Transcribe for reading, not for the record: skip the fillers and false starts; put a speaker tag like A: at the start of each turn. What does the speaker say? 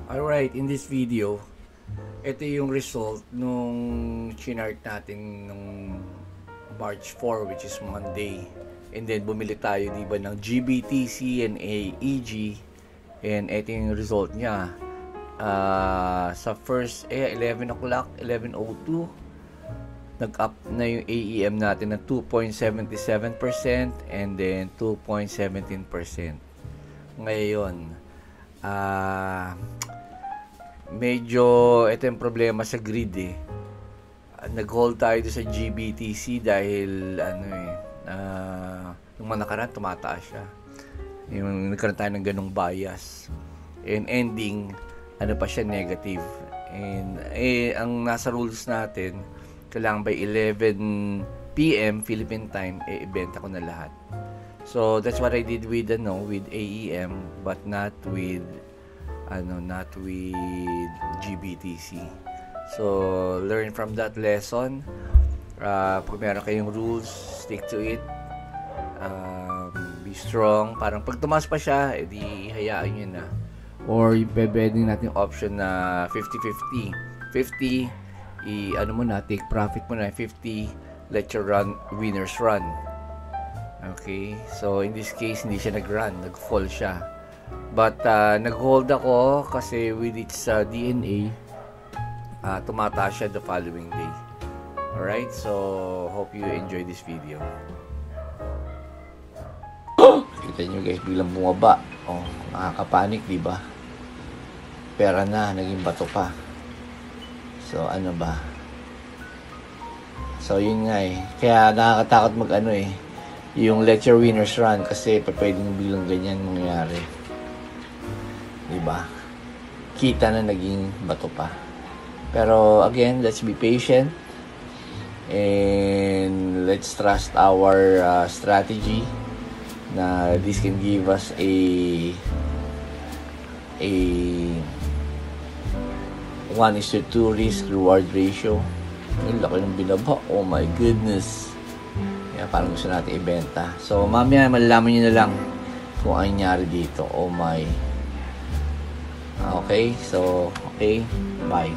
A: Alright, in this video, ito yung result nung chinart natin nung March 4, which is Monday. And then bumili tayo diba ng GBTC and AEG. And ito yung result niya. Sa first 11 o'clock, 11:02, nag-up na yung AEM natin ng 2.77% and then 2.17%. Ngayon, medyo ito yung problema sa grid nag-hold tayo sa GBTC dahil nung nakaraan tumataas siya, yung nagkaroon tayo ng ganong bias, and ending pa siya negative. And ang nasa rules natin, kailangan by 11 PM Philippine time ibenta ko na lahat. So that's what I did with AEM, but not with GBTC. So learn from that lesson. Pag meron kayong rules, stick to it. Be strong. Parang pag tumaas pa siya, edi hayaan nyo na. Or yung pwedeng natin option na 50-50. 50, take profit mo na. 50, let your winners run. Okay, so in this case, hindi siya nag-run, nag-fall siya. But nag-hold ako kasi with its DNA, tumataas siya the following day. Alright, so hope you enjoy this video. Kita nyo guys, biglang bumaba. Nakakapanik, diba? Pera na, naging bato pa. So ano ba? So yun nga kaya nakakatakot yung let your winners run, kasi pwedeng biglang ganyan mangyari, diba? Kita na naging bato pa. Pero again, let's be patient and let's trust our strategy na this can give us a 1:2 risk reward ratio. Yung laki ng binaba, oh my goodness. Parang gusto natin ibenta. So mamaya malalaman nyo na lang kung ano nangyari dito. Oh my. Okay, so bye.